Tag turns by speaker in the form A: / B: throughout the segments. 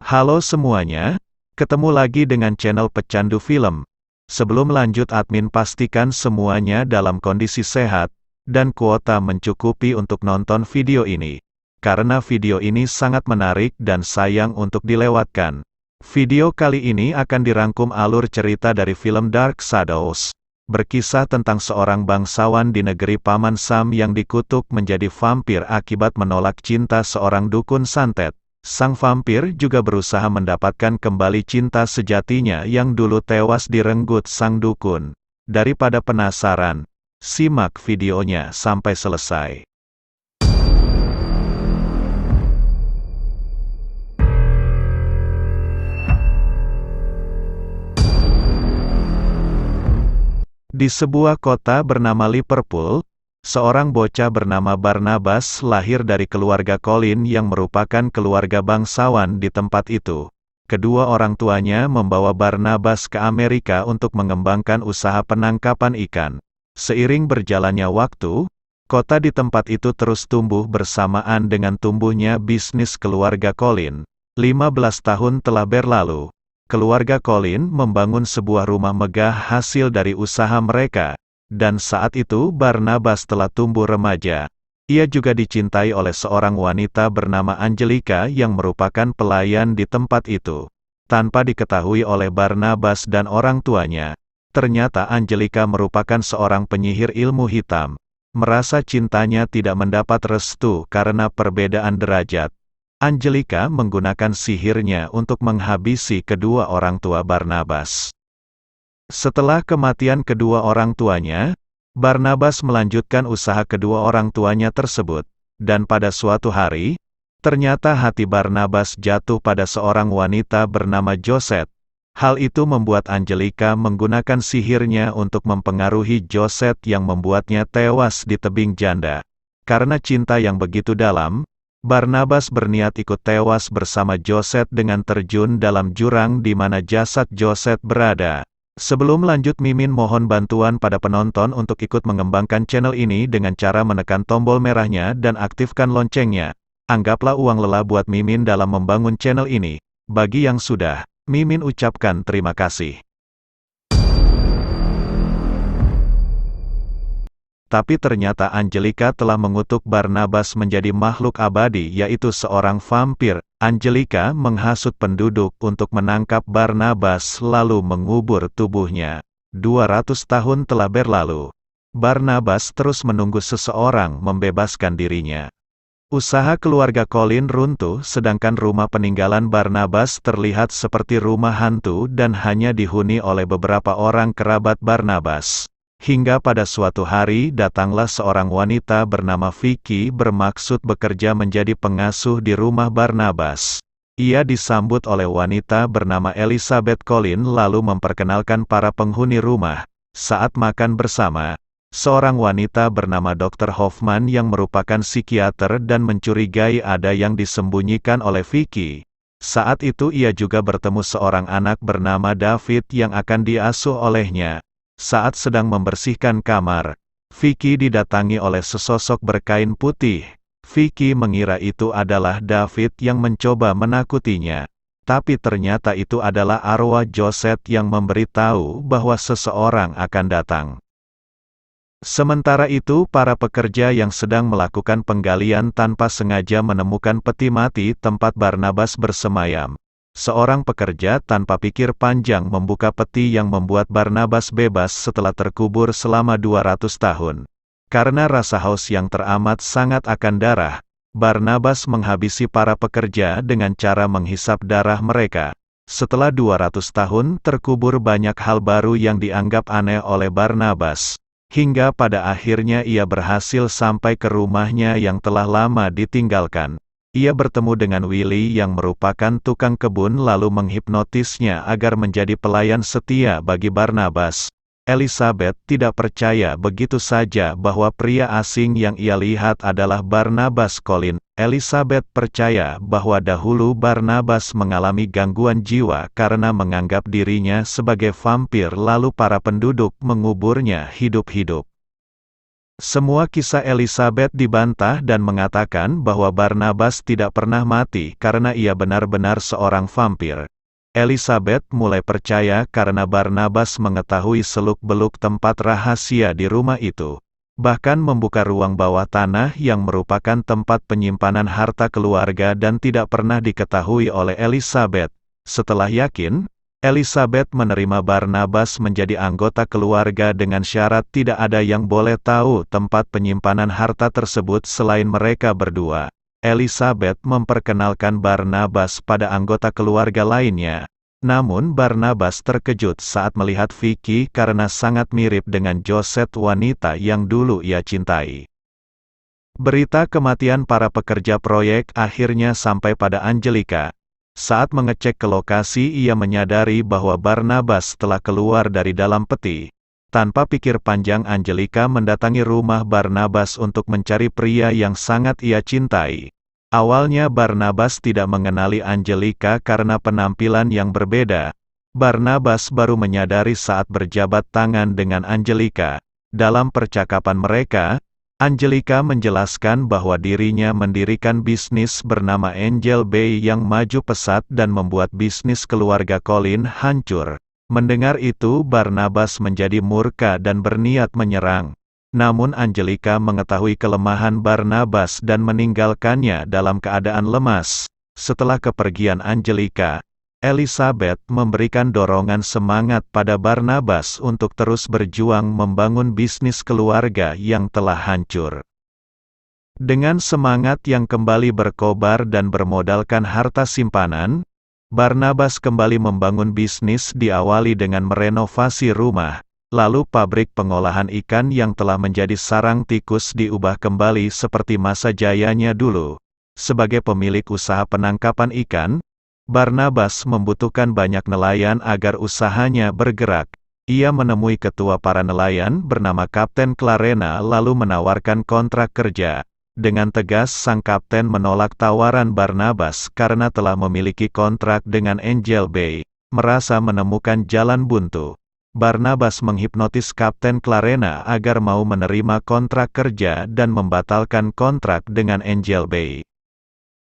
A: Halo semuanya, ketemu lagi dengan channel Pecandu Film. Sebelum lanjut admin pastikan semuanya dalam kondisi sehat, dan kuota mencukupi untuk nonton video ini. Karena video ini sangat menarik dan sayang untuk dilewatkan. Video kali ini akan dirangkum alur cerita dari film Dark Shadows. Berkisah tentang seorang bangsawan di negeri Paman Sam yang dikutuk menjadi vampir akibat menolak cinta seorang dukun santet. Sang vampir juga berusaha mendapatkan kembali cinta sejatinya yang dulu tewas direnggut sang dukun. Daripada penasaran, simak videonya sampai selesai. Di sebuah kota bernama Liverpool, seorang bocah bernama Barnabas lahir dari keluarga Colin yang merupakan keluarga bangsawan di tempat itu. Kedua orang tuanya membawa Barnabas ke Amerika untuk mengembangkan usaha penangkapan ikan. Seiring berjalannya waktu, kota di tempat itu terus tumbuh bersamaan dengan tumbuhnya bisnis keluarga Colin. 15 tahun telah berlalu. Keluarga Colin membangun sebuah rumah megah hasil dari usaha mereka. Dan saat itu Barnabas telah tumbuh remaja. Ia juga dicintai oleh seorang wanita bernama Angelica yang merupakan pelayan di tempat itu. Tanpa diketahui oleh Barnabas dan orang tuanya, ternyata Angelica merupakan seorang penyihir ilmu hitam. Merasa cintanya tidak mendapat restu karena perbedaan derajat, Angelica menggunakan sihirnya untuk menghabisi kedua orang tua Barnabas. Setelah kematian kedua orang tuanya, Barnabas melanjutkan usaha kedua orang tuanya tersebut, dan pada suatu hari, ternyata hati Barnabas jatuh pada seorang wanita bernama Josette. Hal itu membuat Angelica menggunakan sihirnya untuk mempengaruhi Josette yang membuatnya tewas di tebing janda. Karena cinta yang begitu dalam, Barnabas berniat ikut tewas bersama Josette dengan terjun dalam jurang di mana jasad Josette berada. Sebelum lanjut, Mimin mohon bantuan pada penonton untuk ikut mengembangkan channel ini dengan cara menekan tombol merahnya dan aktifkan loncengnya. Anggaplah uang lelah buat Mimin dalam membangun channel ini. Bagi yang sudah, Mimin ucapkan terima kasih. Tapi ternyata Angelica telah mengutuk Barnabas menjadi makhluk abadi, yaitu seorang vampir. Angelica menghasut penduduk untuk menangkap Barnabas lalu mengubur tubuhnya. 200 tahun telah berlalu. Barnabas terus menunggu seseorang membebaskan dirinya. Usaha keluarga Colin runtuh, sedangkan rumah peninggalan Barnabas terlihat seperti rumah hantu dan hanya dihuni oleh beberapa orang kerabat Barnabas. Hingga pada suatu hari datanglah seorang wanita bernama Vicky bermaksud bekerja menjadi pengasuh di rumah Barnabas. Ia disambut oleh wanita bernama Elizabeth Colin lalu memperkenalkan para penghuni rumah. Saat makan bersama, seorang wanita bernama Dr. Hoffman yang merupakan psikiater dan mencurigai ada yang disembunyikan oleh Vicky. Saat itu ia juga bertemu seorang anak bernama David yang akan diasuh olehnya. Saat sedang membersihkan kamar, Vicky didatangi oleh sesosok berkain putih. Vicky mengira itu adalah David yang mencoba menakutinya. Tapi ternyata itu adalah arwah Josette yang memberitahu bahwa seseorang akan datang. Sementara itu para pekerja yang sedang melakukan penggalian tanpa sengaja menemukan peti mati tempat Barnabas bersemayam. Seorang pekerja tanpa pikir panjang membuka peti yang membuat Barnabas bebas setelah terkubur selama 200 tahun. Karena rasa haus yang teramat sangat akan darah, Barnabas menghabisi para pekerja dengan cara menghisap darah mereka. Setelah 200 tahun terkubur, banyak hal baru yang dianggap aneh oleh Barnabas. Hingga pada akhirnya ia berhasil sampai ke rumahnya yang telah lama ditinggalkan. Ia bertemu dengan Willy yang merupakan tukang kebun lalu menghipnotisnya agar menjadi pelayan setia bagi Barnabas. Elizabeth tidak percaya begitu saja bahwa pria asing yang ia lihat adalah Barnabas Colin. Elizabeth percaya bahwa dahulu Barnabas mengalami gangguan jiwa karena menganggap dirinya sebagai vampir lalu para penduduk menguburnya hidup-hidup. Semua kisah Elizabeth dibantah dan mengatakan bahwa Barnabas tidak pernah mati karena ia benar-benar seorang vampir. Elizabeth mulai percaya karena Barnabas mengetahui seluk-beluk tempat rahasia di rumah itu. Bahkan membuka ruang bawah tanah yang merupakan tempat penyimpanan harta keluarga dan tidak pernah diketahui oleh Elizabeth. Setelah yakin, Elizabeth menerima Barnabas menjadi anggota keluarga dengan syarat tidak ada yang boleh tahu tempat penyimpanan harta tersebut selain mereka berdua. Elizabeth memperkenalkan Barnabas pada anggota keluarga lainnya. Namun Barnabas terkejut saat melihat Vicky karena sangat mirip dengan Josette, wanita yang dulu ia cintai. Berita kematian para pekerja proyek akhirnya sampai pada Angelica. Saat mengecek ke lokasi, ia menyadari bahwa Barnabas telah keluar dari dalam peti. Tanpa pikir panjang, Angelica mendatangi rumah Barnabas untuk mencari pria yang sangat ia cintai. Awalnya Barnabas tidak mengenali Angelica karena penampilan yang berbeda. Barnabas baru menyadari saat berjabat tangan dengan Angelica. Dalam percakapan mereka, Angelica menjelaskan bahwa dirinya mendirikan bisnis bernama Angel Bay yang maju pesat dan membuat bisnis keluarga Colin hancur. Mendengar itu, Barnabas menjadi murka dan berniat menyerang. Namun Angelica mengetahui kelemahan Barnabas dan meninggalkannya dalam keadaan lemas. Setelah kepergian Angelica, Elizabeth memberikan dorongan semangat pada Barnabas untuk terus berjuang membangun bisnis keluarga yang telah hancur. Dengan semangat yang kembali berkobar dan bermodalkan harta simpanan, Barnabas kembali membangun bisnis. Diawali dengan merenovasi rumah. Lalu pabrik pengolahan ikan yang telah menjadi sarang tikus diubah kembali seperti masa jayanya dulu. Sebagai pemilik usaha penangkapan ikan, Barnabas membutuhkan banyak nelayan agar usahanya bergerak. Ia menemui ketua para nelayan bernama Kapten Clarena lalu menawarkan kontrak kerja. Dengan tegas sang kapten menolak tawaran Barnabas karena telah memiliki kontrak dengan Angel Bay. Merasa menemukan jalan buntu, Barnabas menghipnotis Kapten Clarena agar mau menerima kontrak kerja dan membatalkan kontrak dengan Angel Bay.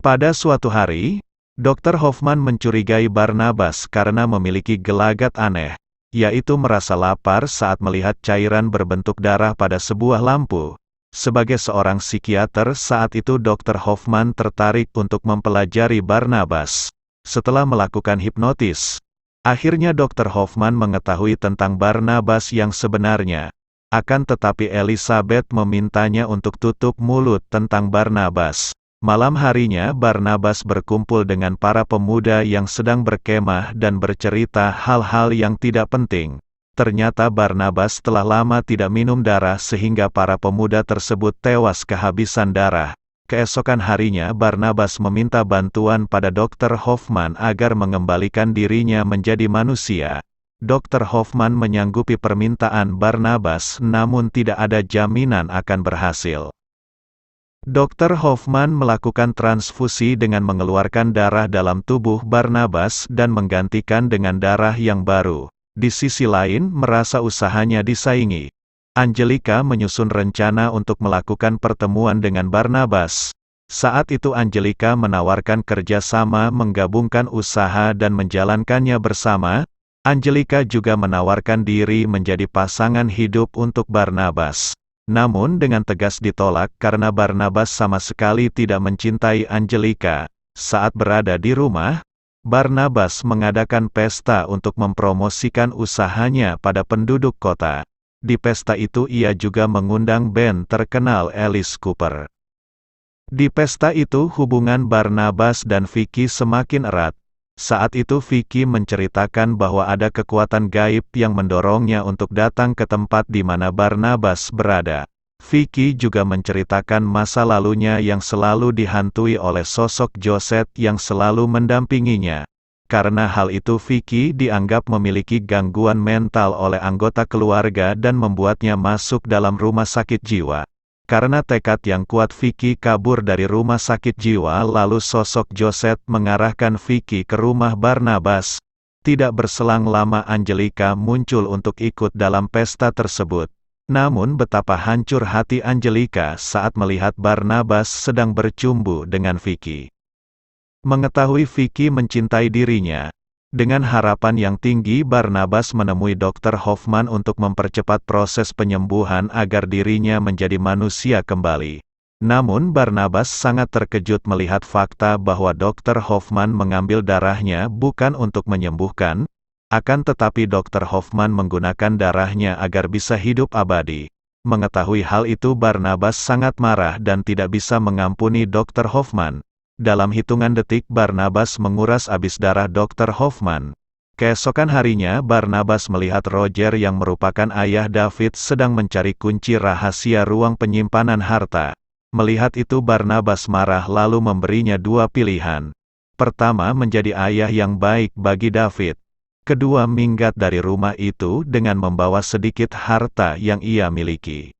A: Pada suatu hari, Dr. Hoffman mencurigai Barnabas karena memiliki gelagat aneh, yaitu merasa lapar saat melihat cairan berbentuk darah pada sebuah lampu. Sebagai seorang psikiater saat itu, Dr. Hoffman tertarik untuk mempelajari Barnabas. Setelah melakukan hipnotis, akhirnya Dr. Hoffman mengetahui tentang Barnabas yang sebenarnya. Akan tetapi Elizabeth memintanya untuk tutup mulut tentang Barnabas. Malam harinya Barnabas berkumpul dengan para pemuda yang sedang berkemah dan bercerita hal-hal yang tidak penting. Ternyata Barnabas telah lama tidak minum darah sehingga para pemuda tersebut tewas kehabisan darah. Keesokan harinya Barnabas meminta bantuan pada Dr. Hoffman agar mengembalikan dirinya menjadi manusia. Dr. Hoffman menyanggupi permintaan Barnabas namun tidak ada jaminan akan berhasil. Dr. Hoffman melakukan transfusi dengan mengeluarkan darah dalam tubuh Barnabas dan menggantikan dengan darah yang baru. Di sisi lain, merasa usahanya disaingi, Angelica menyusun rencana untuk melakukan pertemuan dengan Barnabas. Saat itu Angelica menawarkan kerjasama menggabungkan usaha dan menjalankannya bersama. Angelica juga menawarkan diri menjadi pasangan hidup untuk Barnabas. Namun dengan tegas ditolak karena Barnabas sama sekali tidak mencintai Angelica. Saat berada di rumah, Barnabas mengadakan pesta untuk mempromosikan usahanya pada penduduk kota. Di pesta itu ia juga mengundang band terkenal Alice Cooper. Di pesta itu hubungan Barnabas dan Vicky semakin erat. Saat itu Vicky menceritakan bahwa ada kekuatan gaib yang mendorongnya untuk datang ke tempat di mana Barnabas berada. Vicky juga menceritakan masa lalunya yang selalu dihantui oleh sosok Josette yang selalu mendampinginya. Karena hal itu Vicky dianggap memiliki gangguan mental oleh anggota keluarga dan membuatnya masuk dalam rumah sakit jiwa. Karena tekad yang kuat Vicky kabur dari rumah sakit jiwa lalu sosok Josette mengarahkan Vicky ke rumah Barnabas. Tidak berselang lama Angelica muncul untuk ikut dalam pesta tersebut. Namun betapa hancur hati Angelika saat melihat Barnabas sedang bercumbu dengan Vicky. Mengetahui Vicky mencintai dirinya, dengan harapan yang tinggi Barnabas menemui Dr. Hoffman untuk mempercepat proses penyembuhan agar dirinya menjadi manusia kembali. Namun Barnabas sangat terkejut melihat fakta bahwa Dr. Hoffman mengambil darahnya bukan untuk menyembuhkan, akan tetapi Dr. Hoffman menggunakan darahnya agar bisa hidup abadi. Mengetahui hal itu Barnabas sangat marah dan tidak bisa mengampuni Dr. Hoffman. Dalam hitungan detik Barnabas menguras habis darah Dr. Hoffman. Keesokan harinya Barnabas melihat Roger yang merupakan ayah David sedang mencari kunci rahasia ruang penyimpanan harta. Melihat itu Barnabas marah lalu memberinya dua pilihan. Pertama, menjadi ayah yang baik bagi David. Kedua, minggat dari rumah itu dengan membawa sedikit harta yang ia miliki.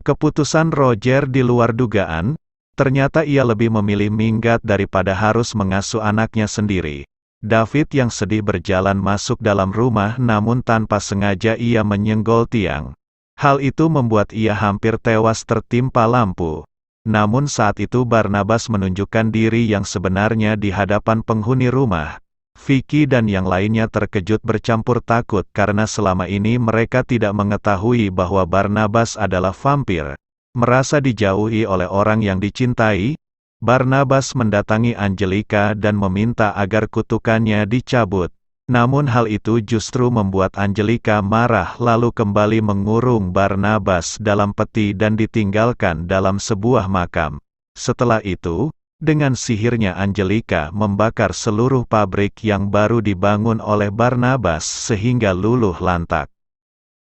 A: Keputusan Roger di luar dugaan, ternyata ia lebih memilih minggat daripada harus mengasuh anaknya sendiri. David yang sedih berjalan masuk dalam rumah namun tanpa sengaja ia menyenggol tiang. Hal itu membuat ia hampir tewas tertimpa lampu. Namun saat itu Barnabas menunjukkan diri yang sebenarnya di hadapan penghuni rumah. Vicky dan yang lainnya terkejut bercampur takut karena selama ini mereka tidak mengetahui bahwa Barnabas adalah vampir. Merasa dijauhi oleh orang yang dicintai, Barnabas mendatangi Angelika dan meminta agar kutukannya dicabut. Namun hal itu justru membuat Angelika marah lalu kembali mengurung Barnabas dalam peti dan ditinggalkan dalam sebuah makam. Setelah itu, dengan sihirnya Angelika membakar seluruh pabrik yang baru dibangun oleh Barnabas sehingga luluh lantak.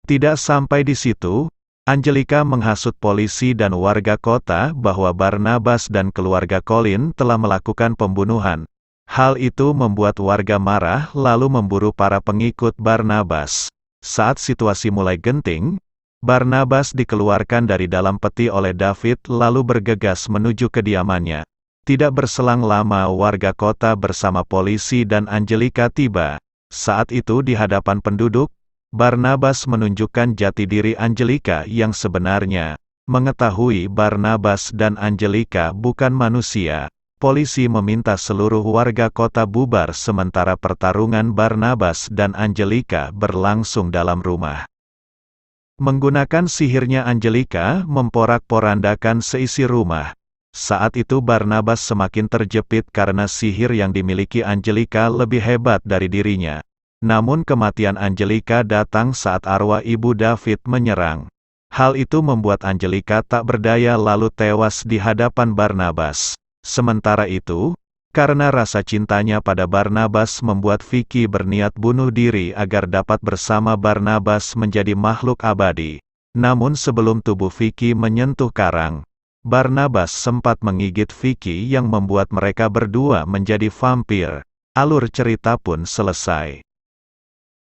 A: Tidak sampai di situ, Angelika menghasut polisi dan warga kota bahwa Barnabas dan keluarga Colin telah melakukan pembunuhan. Hal itu membuat warga marah lalu memburu para pengikut Barnabas. Saat situasi mulai genting, Barnabas dikeluarkan dari dalam peti oleh David lalu bergegas menuju kediamannya. Tidak berselang lama warga kota bersama polisi dan Angelika tiba. Saat itu di hadapan penduduk, Barnabas menunjukkan jati diri Angelika yang sebenarnya. Mengetahui Barnabas dan Angelika bukan manusia, polisi meminta seluruh warga kota bubar sementara pertarungan Barnabas dan Angelika berlangsung dalam rumah. Menggunakan sihirnya Angelika memporak-porandakan seisi rumah. Saat itu Barnabas semakin terjepit karena sihir yang dimiliki Angelika lebih hebat dari dirinya. Namun kematian Angelika datang saat arwah ibu David menyerang. Hal itu membuat Angelika tak berdaya lalu tewas di hadapan Barnabas. Sementara itu, karena rasa cintanya pada Barnabas membuat Vicky berniat bunuh diri agar dapat bersama Barnabas menjadi makhluk abadi. Namun sebelum tubuh Vicky menyentuh karang, Barnabas sempat menggigit Vicky yang membuat mereka berdua menjadi vampir. Alur cerita pun selesai.